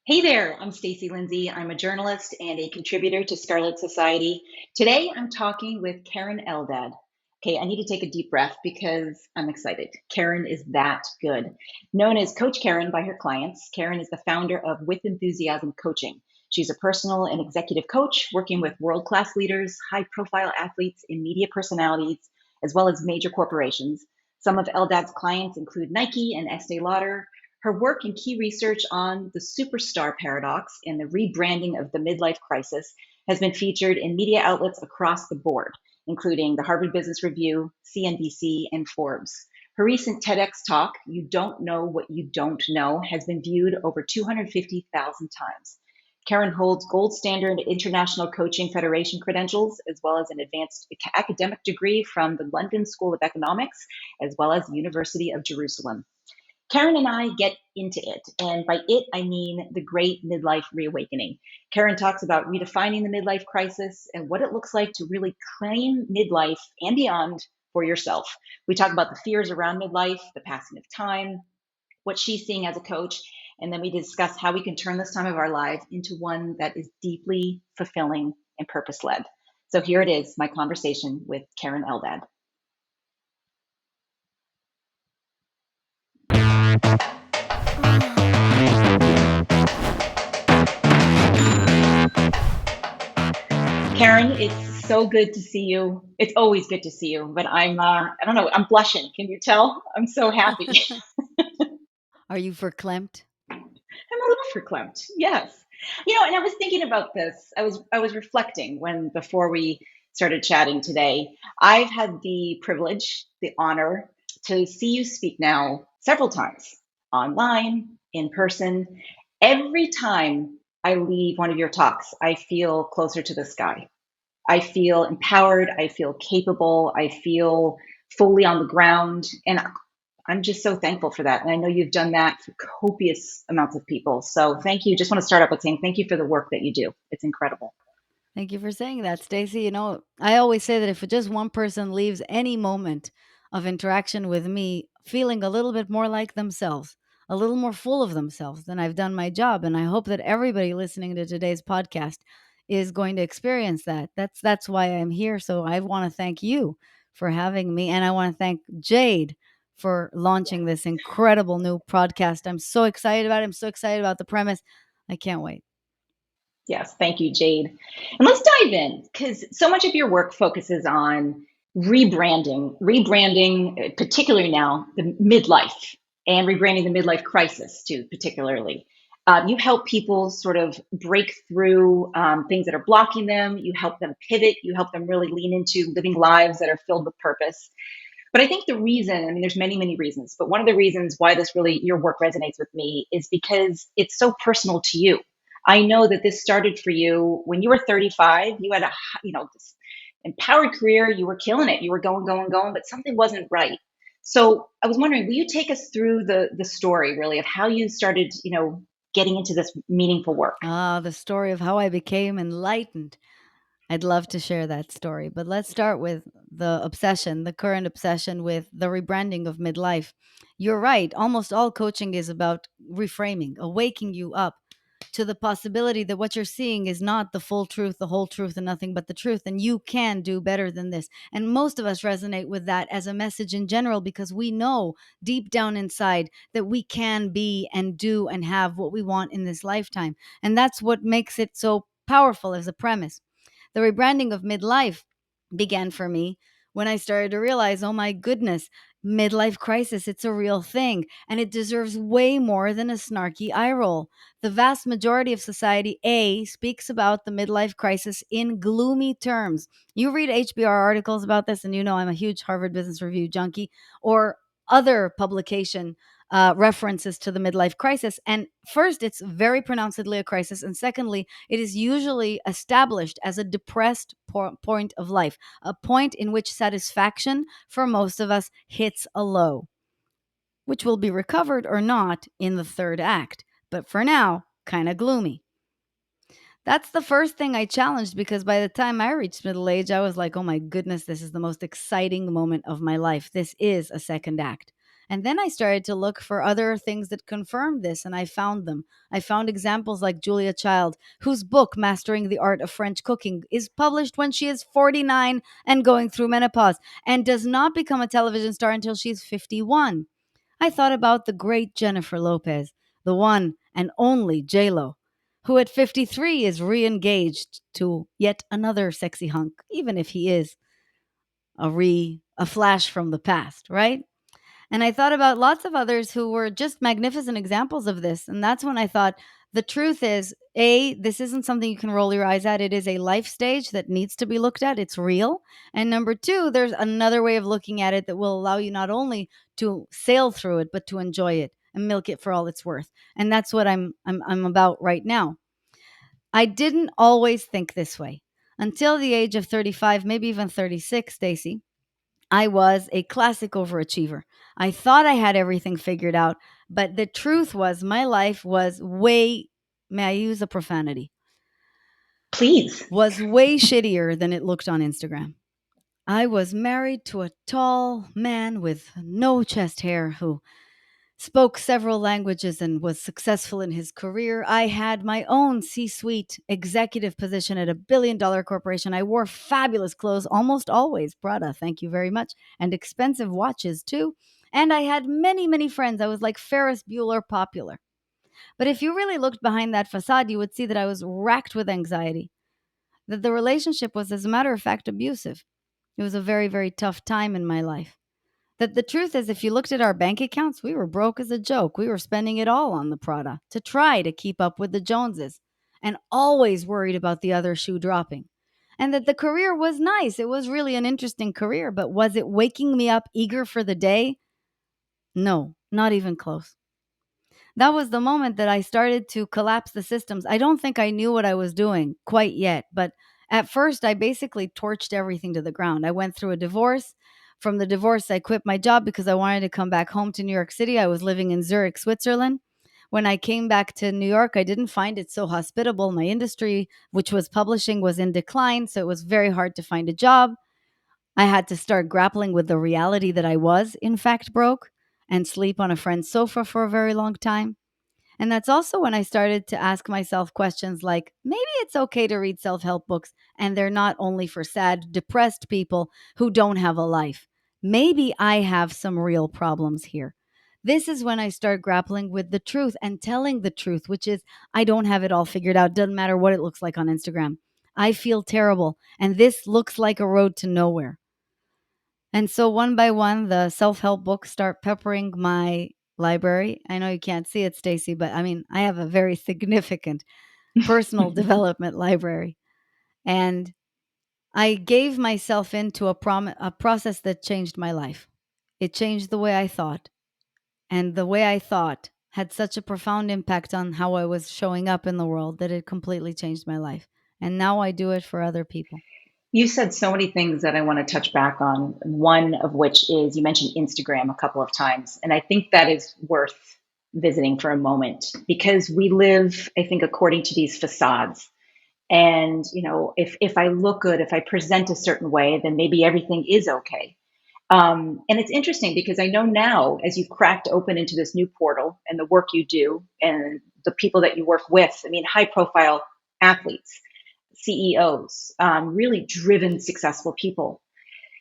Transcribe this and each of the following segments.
Hey there, I'm Stacey Lindsay. I'm a journalist and a contributor to Scarlet Society. Today I'm talking with Keren Eldad. Okay, I need to take a deep breath because I'm excited. Keren is that good. Known as Coach Keren by her clients, Keren is the founder of With Enthusiasm Coaching. She's a personal and executive coach working with world class leaders, high profile athletes, and media personalities, as well as major corporations. Some of Eldad's clients include Nike and Estee Lauder. Her work and key research on the superstar paradox and the rebranding of the midlife crisis has been featured in media outlets across the board, including the Harvard Business Review, CNBC, and Forbes. Her recent TEDx talk, You Don't Know What You Don't Know, has been viewed over 250,000 times. Keren holds gold standard International Coaching Federation credentials, as well as an advanced academic degree from the London School of Economics, as well as the University of Jerusalem. Keren and I get into it. And by it, I mean the great midlife reawakening. Keren talks about redefining the midlife crisis and what it looks like to really claim midlife and beyond for yourself. We talk about the fears around midlife, the passing of time, what she's seeing as a coach, and then we discuss how we can turn this time of our lives into one that is deeply fulfilling and purpose led. So here it is, my conversation with Keren Eldad. Keren, it's so good to see you. It's always good to see you, but I don't know, I'm blushing. Can you tell? I'm so happy. Are you verklempt? I'm a little verklempt. Yes. And I was thinking about this. I was reflecting when before we started chatting today. I've had the privilege, the honor to see you speak now several times online, in person. Every time I leave one of your talks, I feel closer to the sky. I feel empowered. I feel capable. I feel fully on the ground. And I'm just so thankful for that. And I know you've done that for copious amounts of people. So thank you. Just want to start out by saying thank you for the work that you do. It's incredible. Thank you for saying that, Stacey. I always say that if just one person leaves any moment of interaction with me feeling a little bit more like themselves, a little more full of themselves, then I've done my job. And I hope that everybody listening to today's podcast is going to experience that. That's why I'm here. So I want to thank you for having me. And I want to thank Jade for launching this incredible new podcast. I'm so excited about it. I'm so excited about the premise. I can't wait. Yes, thank you, Jade. And let's dive in because so much of your work focuses on rebranding, particularly now the midlife and rebranding the midlife crisis too, particularly. You help people sort of break through things that are blocking them. You help them pivot. You help them really lean into living lives that are filled with purpose. But I think the reason, I mean, there's many, many reasons, but one of the reasons why this really, your work resonates with me is because it's so personal to you. I know that this started for you when you were 35. You had this empowered career. You were killing it. You were going, going, going, but something wasn't right. So I was wondering, will you take us through the story really of how you started, getting into this meaningful work? Ah, the story of how I became enlightened. I'd love to share that story, but let's start with the obsession, the current obsession with the rebranding of midlife. You're right. Almost all coaching is about reframing, awaking you up to the possibility that what you're seeing is not the full truth, the whole truth, and nothing but the truth. And you can do better than this. And most of us resonate with that as a message in general because we know deep down inside that we can be and do and have what we want in this lifetime. And that's what makes it so powerful as a premise. The rebranding of midlife began for me when I started to realize, oh my goodness, midlife crisis, it's a real thing. And it deserves way more than a snarky eye roll. The vast majority of society, A, speaks about the midlife crisis in gloomy terms. You read HBR articles about this, and you know I'm a huge Harvard Business Review junkie, or other publication references to the midlife crisis. And first, it's very pronouncedly a crisis. And secondly, it is usually established as a depressed point of life, a point in which satisfaction for most of us hits a low, which will be recovered or not in the third act. But for now, kind of gloomy. That's the first thing I challenged because by the time I reached middle age, I was like, oh my goodness, this is the most exciting moment of my life. This is a second act. And then I started to look for other things that confirmed this, and I found them. I found examples like Julia Child, whose book, Mastering the Art of French Cooking, is published when she is 49 and going through menopause, and does not become a television star until she's 51. I thought about the great Jennifer Lopez, the one and only J-Lo, who at 53 is re-engaged to yet another sexy hunk, even if he is a flash from the past, right? And I thought about lots of others who were just magnificent examples of this. And that's when I thought the truth is, A, this isn't something you can roll your eyes at. It is a life stage that needs to be looked at. It's real. And number two, there's another way of looking at it that will allow you not only to sail through it, but to enjoy it and milk it for all it's worth. And that's what I'm about right now. I didn't always think this way until the age of 35, maybe even 36, Stacy. I was a classic overachiever. I thought I had everything figured out, but the truth was my life was way, may I use a profanity, Please. was way shittier than it looked on Instagram. I was married to a tall man with no chest hair who spoke several languages and was successful in his career. I had my own C suite executive position at $1 billion corporation. I wore fabulous clothes, almost always Prada, thank you very much, and expensive watches too. And I had many, many friends. I was like Ferris Bueller popular. But if you really looked behind that facade, you would see that I was racked with anxiety, that the relationship was, as a matter of fact, abusive. It was a very, very tough time in my life. That the truth is, if you looked at our bank accounts, we were broke as a joke. We were spending it all on the Prada to try to keep up with the Joneses and always worried about the other shoe dropping. And that the career was nice. It was really an interesting career, but was it waking me up eager for the day? No, not even close. That was the moment that I started to collapse the systems. I don't think I knew what I was doing quite yet, but at first I basically torched everything to the ground. I went through a divorce. From the divorce, I quit my job because I wanted to come back home to New York City. I was living in Zurich, Switzerland. When I came back to New York, I didn't find it so hospitable. My industry, which was publishing, was in decline, so it was very hard to find a job. I had to start grappling with the reality that I was, in fact, broke and sleep on a friend's sofa for a very long time. And that's also when I started to ask myself questions like maybe it's okay to read self help books and they're not only for sad, depressed people who don't have a life. Maybe I have some real problems here. This is when I start grappling with the truth and telling the truth, which is I don't have it all figured out. Doesn't matter what it looks like on Instagram. I feel terrible. And this looks like a road to nowhere. And so one by one, the self-help books start peppering my library. I know you can't see it, Stacy, but I mean, I have a very significant personal development library. And I gave myself into a process that changed my life. It changed the way I thought. And the way I thought had such a profound impact on how I was showing up in the world that it completely changed my life. And now I do it for other people. You said so many things that I want to touch back on. One of which is you mentioned Instagram a couple of times. And I think that is worth visiting for a moment because we live, I think, according to these facades. And, if I look good, if I present a certain way, then maybe everything is okay. And it's interesting because I know now, as you've cracked open into this new portal and the work you do and the people that you work with, I mean, high profile athletes, CEOs, really driven, successful people.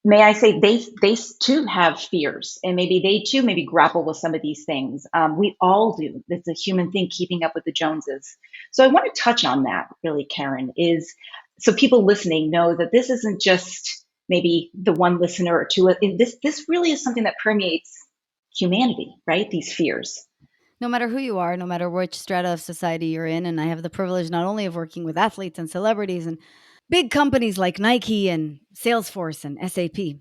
May I say they too have fears, and maybe they too maybe grapple with some of these things. We all do. It's a human thing, keeping up with the Joneses. So I want to touch on that really, Karen, is so people listening know that this isn't just maybe the one listener or two. This really is something that permeates humanity, right? These fears. No matter who you are, no matter which strata of society you're in, and I have the privilege not only of working with athletes and celebrities and big companies like Nike and Salesforce and SAP,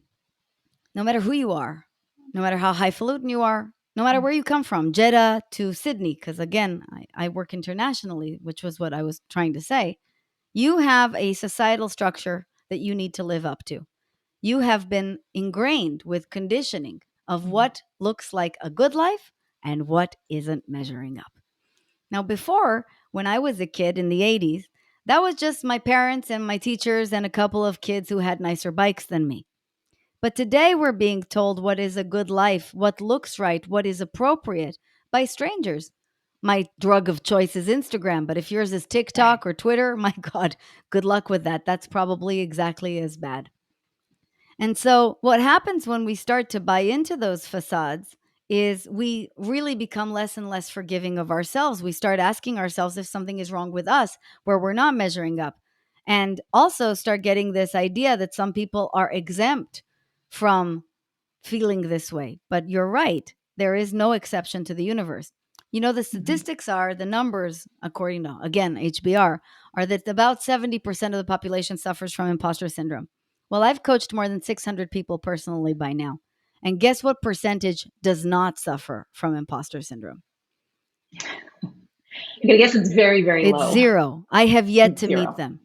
no matter who you are, no matter how highfalutin you are, no matter where you come from, Jeddah to Sydney, because again, I work internationally, which was what I was trying to say. You have a societal structure that you need to live up to. You have been ingrained with conditioning of what looks like a good life and what isn't measuring up. Now, before, when I was a kid in the 80s, that was just my parents and my teachers and a couple of kids who had nicer bikes than me. But today we're being told what is a good life, what looks right, what is appropriate by strangers. My drug of choice is Instagram, but if yours is Right. TikTok or Twitter, my God, good luck with that. That's probably exactly as bad. And so, what happens when we start to buy into those facades is we really become less and less forgiving of ourselves. We start asking ourselves if something is wrong with us where we're not measuring up. And also start getting this idea that some people are exempt from feeling this way. But you're right. There is no exception to the universe. You know, the Mhm. statistics are the numbers, according to, again, HBR, are that about 70% of the population suffers from imposter syndrome. Well, I've coached more than 600 people personally by now. And guess what percentage does not suffer from imposter syndrome? I'm gonna guess it's very, very It's low. zero. I have yet It's to meet zero. them.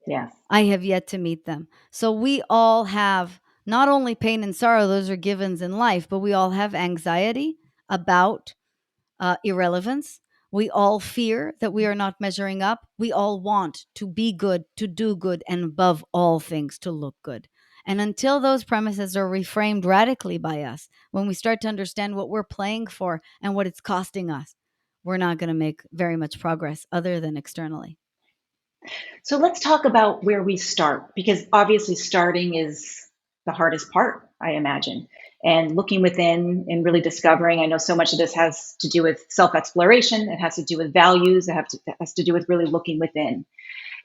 Yes. I have yet to meet them. So we all have not only pain and sorrow, those are givens in life, but we all have anxiety about irrelevance. We all fear that we are not measuring up. We all want to be good, to do good, and above all things, to look good. And until those premises are reframed radically by us, when we start to understand what we're playing for and what it's costing us, we're not going to make very much progress other than externally. So let's talk about where we start, because obviously starting is the hardest part, I imagine. And looking within and really discovering, I know so much of this has to do with self exploration, it has to do with values, it has to do with really looking within.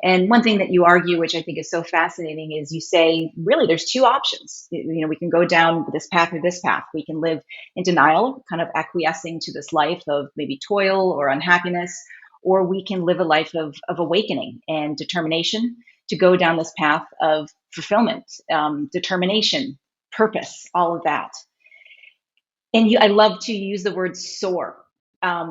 And one thing that you argue, which I think is so fascinating, is you say, really, there's two options. You know, we can go down this path or this path. We can live in denial, kind of acquiescing to this life of maybe toil or unhappiness, or we can live a life of awakening and determination to go down this path of fulfillment, determination, purpose, all of that. And I love to use the word soar.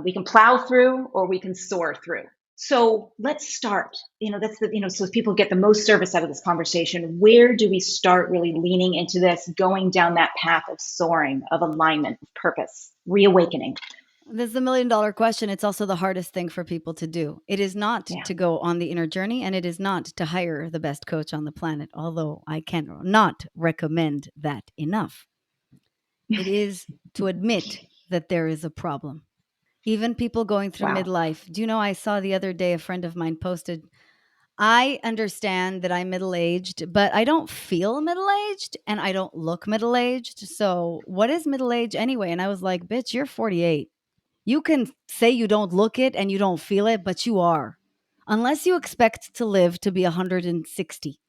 We can plow through or we can soar through. So let's start. That's so people get the most service out of this conversation. Where do we start really leaning into this, going down that path of soaring, of alignment, of purpose, reawakening? This is the million dollar question. It's also the hardest thing for people to do. It is not Yeah. to go on the inner journey, and it is not to hire the best coach on the planet, although I cannot recommend that enough. It is to admit that there is a problem. Even people going through Wow. midlife. Do you know, I saw the other day a friend of mine posted, I understand that I'm middle aged, but I don't feel middle aged and I don't look middle aged. So, what is middle age anyway? And I was like, bitch, you're 48. You can say you don't look it and you don't feel it, but you are. Unless you expect to live to be 160.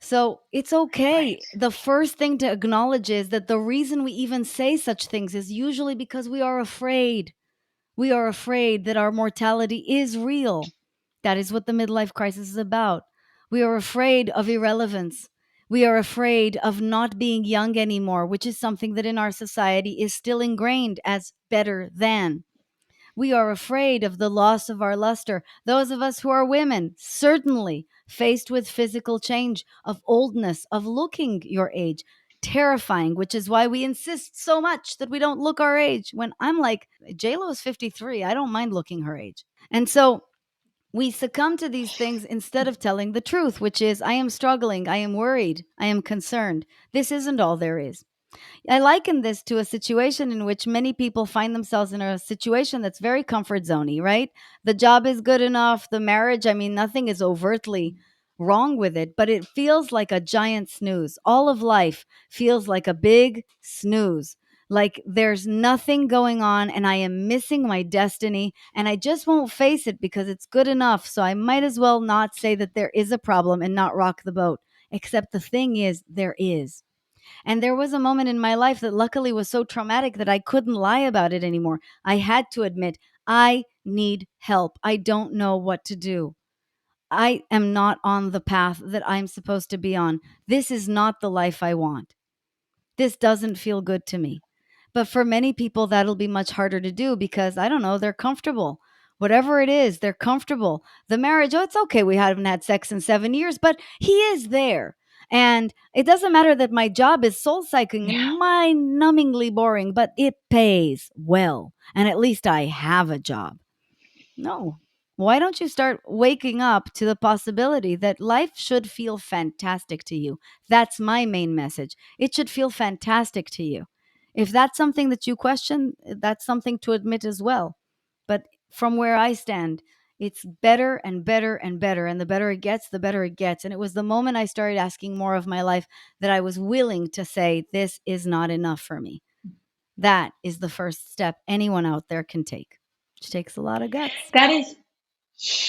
So it's Right. okay. The first thing to acknowledge is that the reason we even say such things is usually because we are afraid. We are afraid that our mortality is real. That is what the midlife crisis is about. We are afraid of irrelevance. We are afraid of not being young anymore, which is something that in our society is still ingrained as better than. We are afraid of the loss of our luster. Those of us who are women, certainly faced with physical change, of oldness, of looking your age. Terrifying, which is why we insist so much that we don't look our age. When I'm like, JLo is 53, I don't mind looking her age. And so we succumb to these things instead of telling the truth, which is, I am struggling, I am worried, I am concerned. This isn't all there is. I liken this to a situation in which many people find themselves in a situation that's very comfort zoney, right? The job is good enough, the marriage, I mean, nothing is overtly wrong with it, but it feels like a giant snooze. All of life feels like a big snooze. Like there's nothing going on and I am missing my destiny and I just won't face it because it's good enough. So I might as well not say that there is a problem and not rock the boat. Except the thing is, there is. And there was a moment in my life that luckily was so traumatic that I couldn't lie about it anymore. I had to admit, I need help. I don't know what to do. I am not on the path that I'm supposed to be on. This is not the life I want. This doesn't feel good to me. But for many people, that'll be much harder to do because I don't know, they're comfortable. Whatever it is, they're comfortable. The marriage, oh, it's okay. We haven't had sex in 7 years, but he is there. And it doesn't matter that my job is soul cycling and Yeah. mind numbingly boring, but it pays well. And at least I have a job. No. Why don't you start waking up to the possibility that life should feel fantastic to you? That's my main message. It should feel fantastic to you. If that's something that you question, that's something to admit as well. But from where I stand, it's better and better and better. And the better it gets, the better it gets. And it was the moment I started asking more of my life that I was willing to say, this is not enough for me. That is the first step anyone out there can take, which takes a lot of guts. That is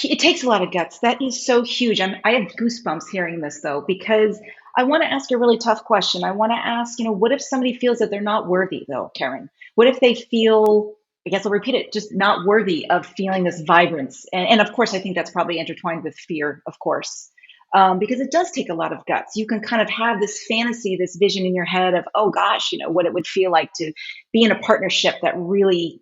It takes a lot of guts. That is so huge. I have goosebumps hearing this though, because I want to ask a really tough question. I want to ask, what if somebody feels that they're not worthy though, Karen? What if they feel, I guess I'll repeat it, just not worthy of feeling this vibrance? And of course, I think that's probably intertwined with fear, of course, because it does take a lot of guts. You can kind of have this fantasy, this vision in your head of, oh gosh, what it would feel like to be in a partnership that really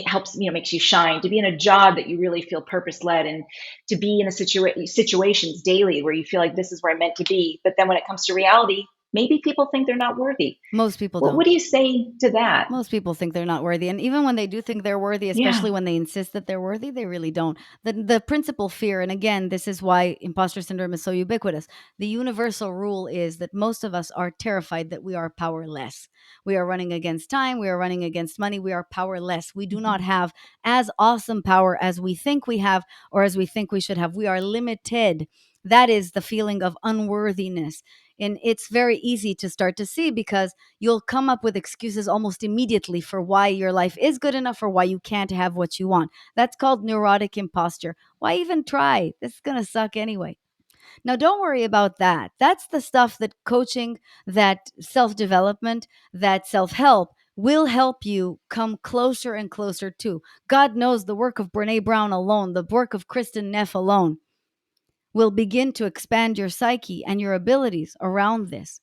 helps, makes you shine, to be in a job that you really feel purpose led, and to be in a situations daily where you feel like this is where I'm meant to be. But then when it comes to reality, maybe people think they're not worthy. Most people What don't. do you say to that? Most people think they're not worthy. And even when they do think they're worthy, especially Yeah. when they insist that they're worthy, they really don't. The principal fear, and again, this is why imposter syndrome is so ubiquitous. The universal rule is that most of us are terrified that we are powerless. We are running against time, we are running against money, we are powerless. We do not Mhm. have as awesome power as we think we have or as we think we should have. We are limited. That is the feeling of unworthiness. And it's very easy to start to see because you'll come up with excuses almost immediately for why your life is good enough or why you can't have what you want. That's called neurotic imposture. Why even try? This is going to suck anyway. Now, don't worry about that. That's the stuff that coaching, that self development, that self help will help you come closer and closer to. God knows the work of Brene Brown alone, the work of Kristen Neff alone, will begin to expand your psyche and your abilities around this.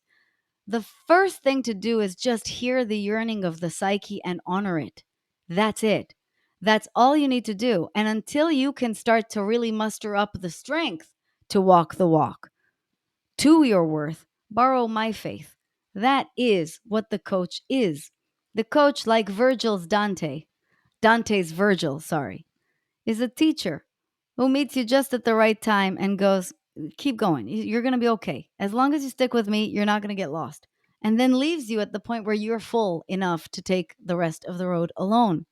The first thing to do is just hear the yearning of the psyche and honor it. That's it. That's all you need to do. And until you can start to really muster up the strength to walk the walk to your worth, borrow my faith. That is what the coach is. The coach, like Dante's Virgil, sorry, is a teacher who meets you just at the right time and goes, keep going. You're going to be okay. As long as you stick with me, you're not going to get lost. And then leaves you at the point where you're full enough to take the rest of the road alone.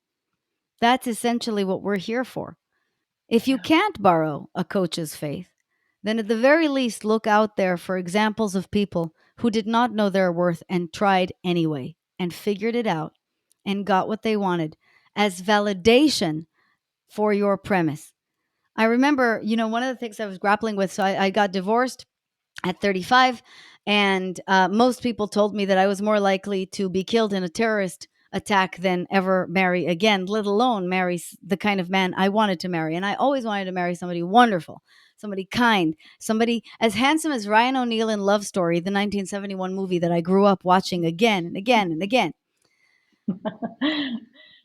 That's essentially what we're here for. If you Yeah. can't borrow a coach's faith, then at the very least look out there for examples of people who did not know their worth and tried anyway and figured it out and got what they wanted as validation for your premise. I remember, one of the things I was grappling with. So I got divorced at 35, and most people told me that I was more likely to be killed in a terrorist attack than ever marry again, let alone marry the kind of man I wanted to marry. And I always wanted to marry somebody wonderful, somebody kind, somebody as handsome as Ryan O'Neal in Love Story, the 1971 movie that I grew up watching again and again and again.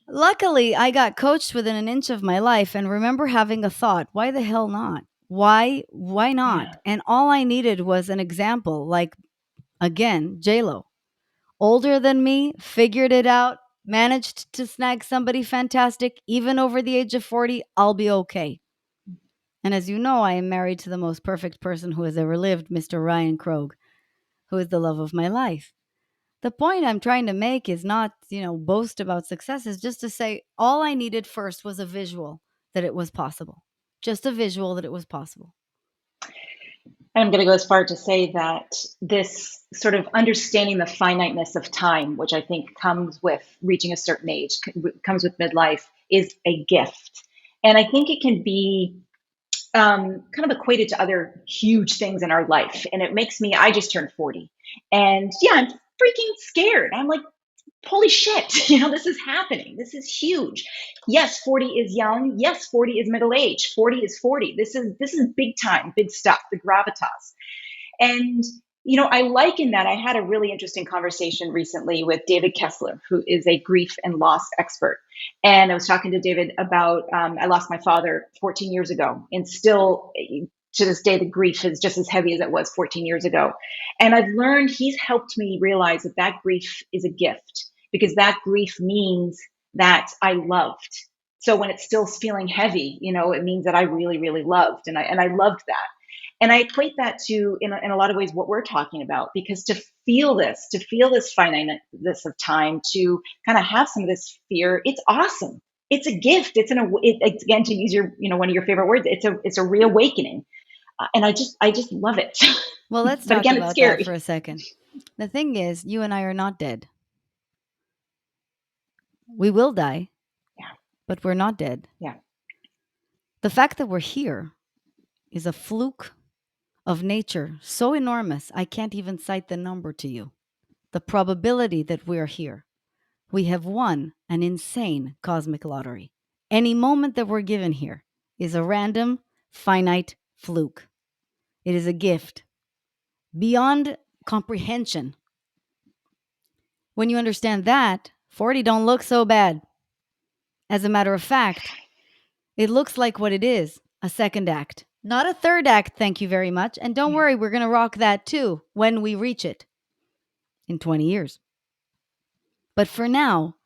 Luckily, I got coached within an inch of my life and remember having a thought, why the hell not? Why not? Yeah. And all I needed was an example, like again, JLo. Older than me, figured it out, managed to snag somebody fantastic, even over the age of 40, I'll be okay. And as you know, I am married to the most perfect person who has ever lived, Mr. Ryan Krogh, who is the love of my life. The point I'm trying to make is not, boast about success, is just to say all I needed first was a visual that it was possible. Just a visual that it was possible. I'm going to go as far to say that this sort of understanding the finiteness of time, which I think comes with reaching a certain age, comes with midlife, is a gift. And I think it can be kind of equated to other huge things in our life. And it makes me, I just turned 40. And yeah, I'm freaking scared. I'm like, holy shit, this is happening. This is huge. Yes, 40 is young. Yes, 40 is middle age. 40 is 40. This is big time, big stuff, the gravitas. And I liken that. I had a really interesting conversation recently with David Kessler, who is a grief and loss expert. And I was talking to David about I lost my father 14 years ago, and still to this day, the grief is just as heavy as it was 14 years ago. And I've learned he's helped me realize that that grief is a gift, because that grief means that I loved So when it's still feeling heavy, it means that I really, really loved, and I loved that. And I equate that to, in a lot of ways, what we're talking about, because to feel this finiteness of time, to kind of have some of this fear, it's awesome. It's a gift. It's again, to use one of your favorite words. It's a reawakening, and I just love it. Well, let's But talk again, it's about that for scary. a second. The thing is, you and I are not dead. We will die, Yeah, but we're not dead. yeah. The fact that we're here is a fluke of nature so enormous, I can't even cite the number to you. The probability that we're here. We have won an insane cosmic lottery. Any moment that we're given here is a random, finite fluke. It is a gift beyond comprehension. When you understand that, 40 don't look so bad. As a matter of fact, it looks like what it is, a second act. Not a third act, thank you very much. And don't Yeah. worry, we're going to rock that too when we reach it in 20 years. But for now,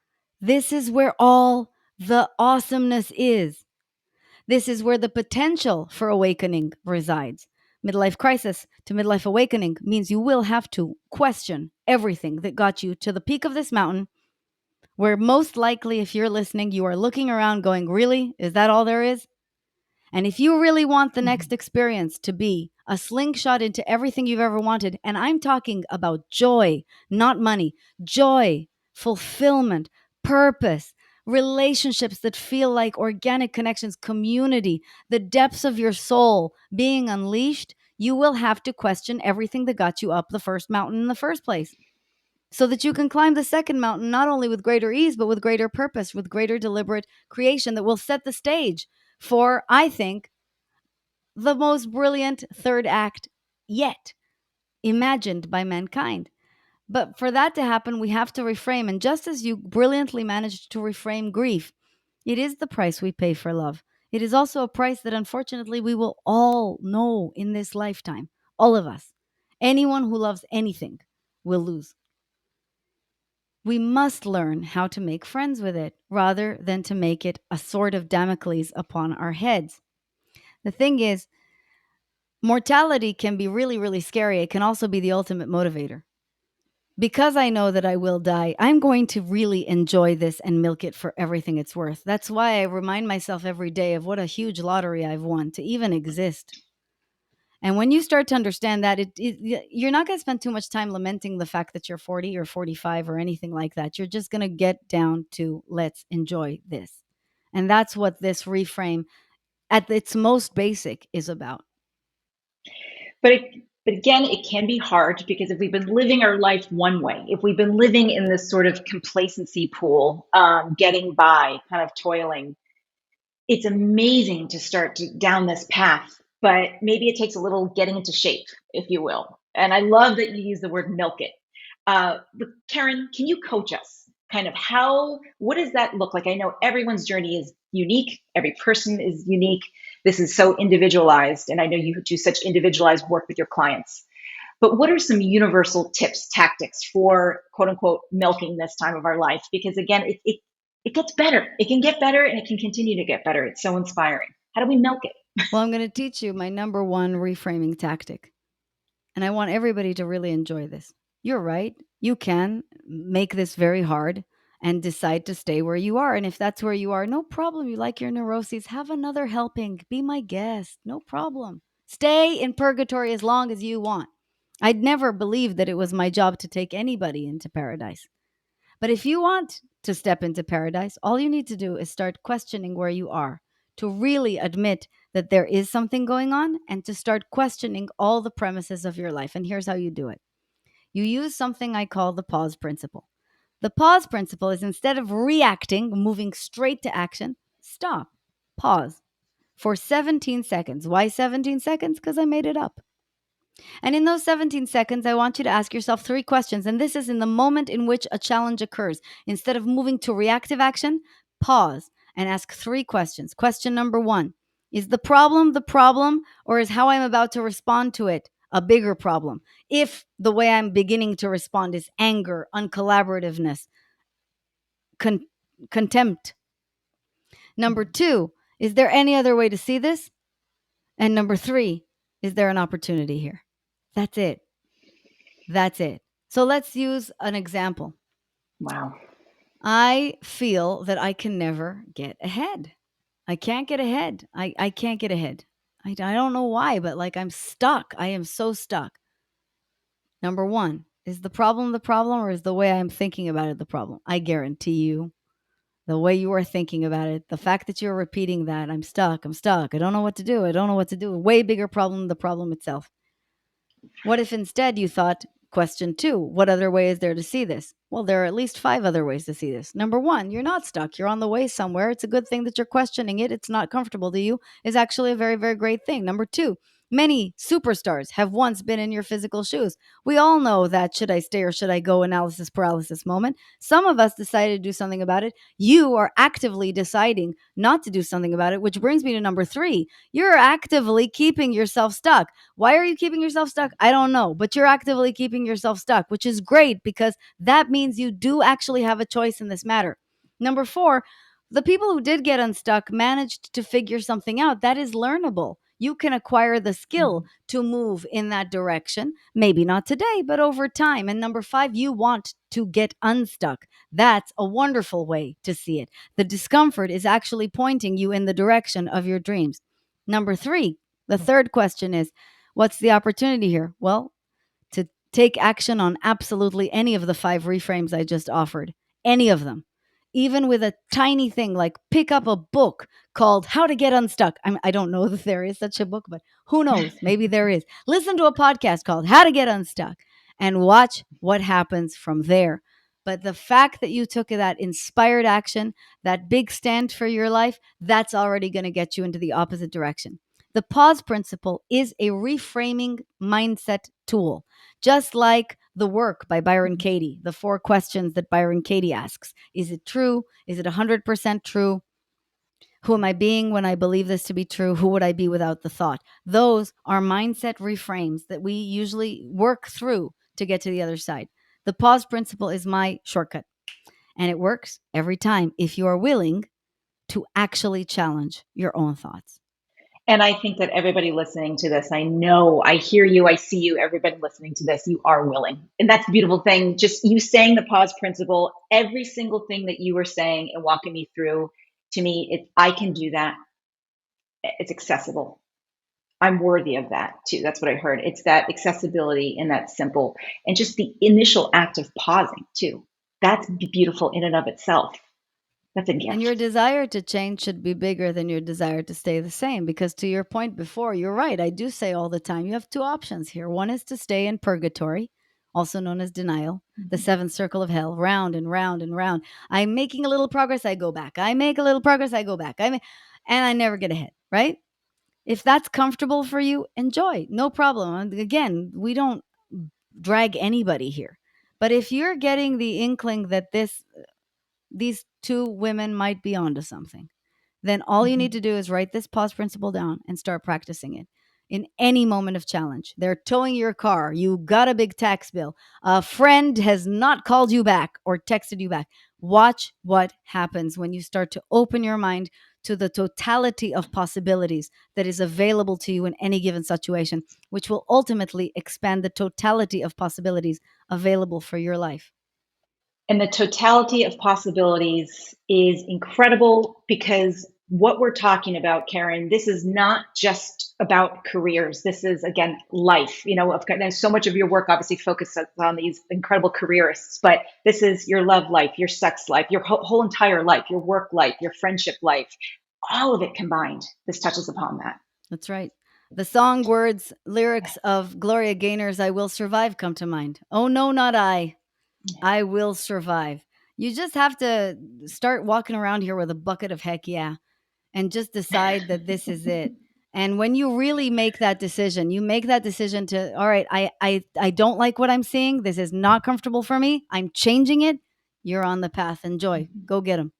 this is where all the awesomeness is. This is where the potential for awakening resides. Midlife crisis to midlife awakening means you will have to question everything that got you to the peak of this mountain, where most likely, if you're listening, you are looking around going, really? Is that all there is? And if you really want the Mhm. next experience to be a slingshot into everything you've ever wanted, and I'm talking about joy, not money, joy, fulfillment, purpose, relationships that feel like organic connections, community, the depths of your soul being unleashed, you will have to question everything that got you up the first mountain in the first place, so that you can climb the second mountain not only with greater ease, but with greater purpose, with greater deliberate creation that will set the stage for, I think, the most brilliant third act yet imagined by mankind. But for that to happen, we have to reframe. And just as you brilliantly managed to reframe grief, it is the price we pay for love. It is also a price that unfortunately we will all know in this lifetime. All of us. Anyone who loves anything will lose. We must learn how to make friends with it rather than to make it a sword of Damocles upon our heads. The thing is, mortality can be really, really scary. It can also be the ultimate motivator. Because I know that I will die, I'm going to really enjoy this and milk it for everything it's worth. That's why I remind myself every day of what a huge lottery I've won to even exist. And when you start to understand that, you're not going to spend too much time lamenting the fact that you're 40 or 45 or anything like that. You're just going to get down to let's enjoy this. And that's what this reframe at its most basic is about. But it, but again, it can be hard because if we've been living our life one way, if we've been living in this sort of complacency pool, getting by, kind of toiling, it's amazing to start down this path, but maybe it takes a little getting into shape, if you will. And I love that you use the word milk it. But Keren, can you coach us? Kind of what does that look like? I know everyone's journey is unique, every person is unique. This is so individualized, and I know you do such individualized work with your clients. But what are some universal tips, tactics for quote unquote milking this time of our life? Because again, it gets better. It can get better and it can continue to get better. It's so inspiring. How do we milk it? Well, I'm going to teach you my number one reframing tactic. And I want everybody to really enjoy this. You're right. You can make this very hard and decide to stay where you are. And if that's where you are, no problem. You like your neuroses, have another helping. Be my guest. No problem. Stay in purgatory as long as you want. I'd never believed that it was my job to take anybody into paradise. But if you want to step into paradise, all you need to do is start questioning where you are, to really admit that there is something going on and to start questioning all the premises of your life. And here's how you do it: you use something I call the pause principle. The pause principle is, instead of reacting, moving straight to action, stop, pause for 17 seconds. Why 17 seconds? Because I made it up. And in those 17 seconds, I want you to ask yourself three questions. And this is in the moment in which a challenge occurs. Instead of moving to reactive action, pause and ask three questions. Question number one: is the problem, or is how I'm about to respond to it a bigger problem? If the way I'm beginning to respond is anger, uncollaborativeness, con- contempt. Number two, is there any other way to see this? And number three, is there an opportunity here? That's it. That's it. So let's use an example. Wow. I feel that I can never get ahead. I can't get ahead. I can't get ahead. I don't know why, but like I'm stuck. I am so stuck. Number one, is the problem, or is the way I'm thinking about it the problem? I guarantee you, the way you are thinking about it, the fact that you're repeating that, I'm stuck, I'm stuck, I don't know what to do, I don't know what to do, a way bigger problem than the problem itself. What if instead you thought, question two, what other way is there to see this? Well, there are at least five other ways to see this. Number one, you're not stuck. You're on the way somewhere. It's a good thing that you're questioning it. It's not comfortable to you, is actually a very, very great thing. Number two, many superstars have once been in your physical shoes. We all know that should I stay or should I go analysis paralysis moment. Some of us decided to do something about it. You are actively deciding not to do something about it, which brings me to number three. You're actively keeping yourself stuck. Why are you keeping yourself stuck? I don't know, but you're actively keeping yourself stuck, which is great because that means you do actually have a choice in this matter. Number four, the people who did get unstuck managed to figure something out that is learnable. You can acquire the skill Mhm. to move in that direction. Maybe not today, but over time. And number five, you want to get unstuck. That's a wonderful way to see it. The discomfort is actually pointing you in the direction of your dreams. Number three, the third question is, what's the opportunity here? Well, to take action on absolutely any of the five reframes I just offered, any of them. Even with a tiny thing like pick up a book called How to Get Unstuck. I don't know that there is such a book, but who knows? Maybe there is. Listen to a podcast called How to Get Unstuck and watch what happens from there. But the fact that you took that inspired action, that big stand for your life, that's already going to get you into the opposite direction. The pause principle is a reframing mindset tool, just like The Work by Byron Katie, the four questions that Byron Katie asks. Is it true? Is it 100% true? Who am I being when I believe this to be true? Who would I be without the thought? Those are mindset reframes that we usually work through to get to the other side. The pause principle is my shortcut, and it works every time if you are willing to actually challenge your own thoughts. And I think that everybody listening to this, I know, I hear you, I see you, everybody listening to this, you are willing. And that's the beautiful thing. Just you saying the pause principle, every single thing that you were saying and walking me through, to me, I can do that. It's accessible. I'm worthy of that too. That's what I heard. It's that accessibility and that simple, and just the initial act of pausing too. That's beautiful in and of itself. That's a And your gift. desire to change should be bigger than your desire to stay the same. Because to your point before, you're right. I do say all the time you have two options here. One is to stay in purgatory, also known as denial, the Mhm. seventh circle of hell, round and round and round. I'm making a little progress, I go back. I make a little progress, I go back. And I never get ahead, right? If that's comfortable for you, enjoy. No problem. And again, we don't drag anybody here. But if you're getting the inkling that these two women might be onto something, then all you need Mhm. to do is write this pause principle down and start practicing it in any moment of challenge. They're towing your car, you got a big tax bill, a friend has not called you back or texted you back. Watch what happens when you start to open your mind to the totality of possibilities that is available to you in any given situation, which will ultimately expand the totality of possibilities available for your life. And the totality of possibilities is incredible because what we're talking about, Karen, this is not just about careers. This is, again, life. And so much of your work obviously focuses on these incredible careerists, but this is your love life, your sex life, your whole entire life, your work life, your friendship life, all of it combined. This touches upon that. That's right. The song words, lyrics of Gloria Gaynor's I Will Survive come to mind. Oh, no, not I. I will survive. You just have to start walking around here with a bucket of heck yeah and just decide that this is it. And when you really make that decision, you make that decision to, all right, I don't like what I'm seeing. This is not comfortable for me. I'm changing it. You're on the path. Enjoy. Go get them.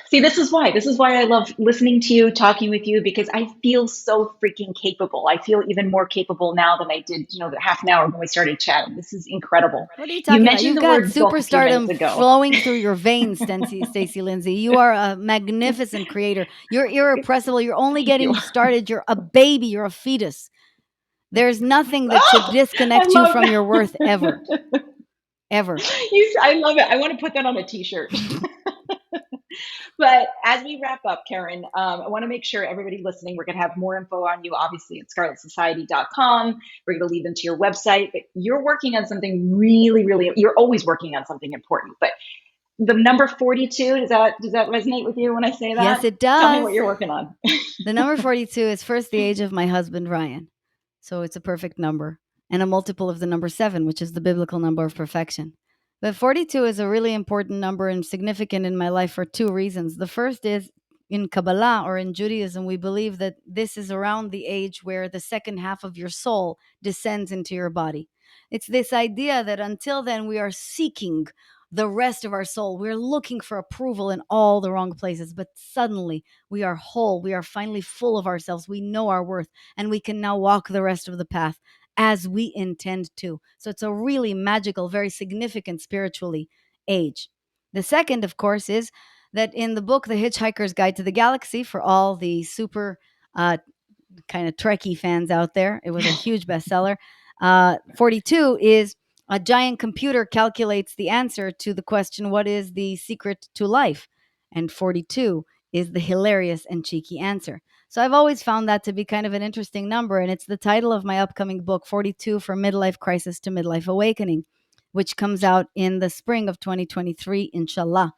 See, this is why I love listening to you, talking with you, because I feel so freaking capable. I feel even more capable now than I did, the half an hour when we started chatting. This is incredible. What are you You talking about? mentioned You've the got word book a few minutes superstardom ago. flowing through your veins, Stacey Lindsay. You are a magnificent creator. You're irrepressible. You're only Thank you. getting started. You're a baby. You're a fetus. There's nothing that should Oh, I disconnect you love from your worth ever. that. Ever. I love it. I want to put that on a t-shirt. But as we wrap up, Karen, I want to make sure everybody listening, we're going to have more info on you, obviously, at scarletsociety.com. We're going to lead them to your website, but you're working on something really, really, you're always working on something important. But the number 42, does that resonate with you when I say Yes, that? it Tell me what does. you're working on. The number 42 is first the age of my husband, Ryan. So it's a perfect number and a multiple of the number 7, which is the biblical number of perfection. But 42 is a really important number and significant in my life for two reasons. The first is in Kabbalah or in Judaism, we believe that this is around the age where the second half of your soul descends into your body. It's this idea that until then we are seeking the rest of our soul. We're looking for approval in all the wrong places, but suddenly we are whole. We are finally full of ourselves. We know our worth, and we can now walk the rest of the path as we intend to. So it's a really magical, very significant spiritually age. The second, of course, is that in the book, The Hitchhiker's Guide to the Galaxy, for all the super kind of Trekkie fans out there, it was a huge bestseller. 42 is a giant computer calculates the answer to the question, what is the secret to life? And 42 is the hilarious and cheeky answer. So I've always found that to be kind of an interesting number. And it's the title of my upcoming book, 42 from Midlife Crisis to Midlife Awakening, which comes out in the spring of 2023, inshallah.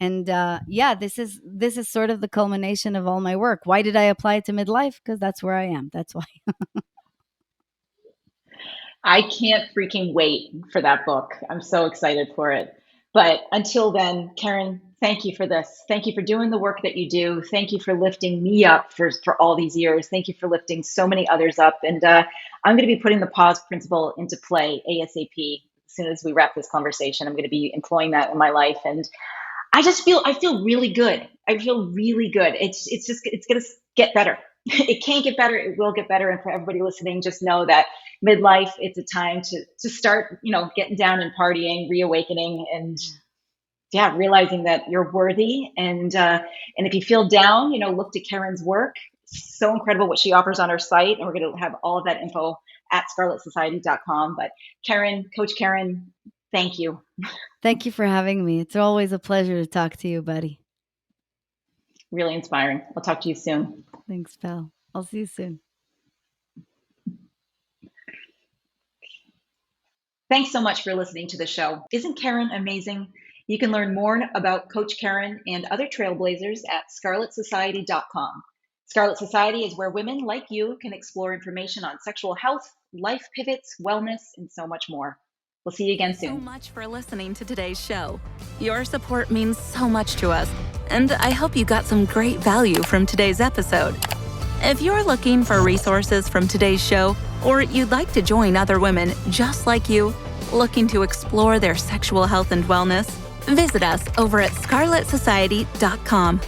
And yeah, this is sort of the culmination of all my work. Why did I apply it to midlife? Because that's where I am. That's why. I can't freaking wait for that book. I'm so excited for it. But until then, Karen, thank you for this. Thank you for doing the work that you do. Thank you for lifting me up for all these years. Thank you for lifting so many others up. And I'm going to be putting the pause principle into play ASAP. As soon as we wrap this conversation, I'm going to be employing that in my life. And I feel really good. I feel really good. It's gonna get better. It can't get better. It will get better. And for everybody listening, just know that midlife, it's a time to start, getting down and partying, reawakening, and yeah, realizing that you're worthy. And if you feel down, look to Karen's work. So incredible what she offers on her site, and we're going to have all of that info at scarletsociety.com. But Karen, Coach Karen, thank you. Thank you for having me. It's always a pleasure to talk to you, buddy. Really inspiring. I'll talk to you soon. Thanks, pal. I'll see you soon. Thanks so much for listening to the show. Isn't Karen amazing? You can learn more about Coach Karen and other trailblazers at scarletsociety.com. Scarlet Society is where women like you can explore information on sexual health, life pivots, wellness, and so much more. We'll see you again soon. Thank you so much for listening to today's show. Your support means so much to us, and I hope you got some great value from today's episode. If you're looking for resources from today's show, or you'd like to join other women just like you, looking to explore their sexual health and wellness, visit us over at scarletsociety.com.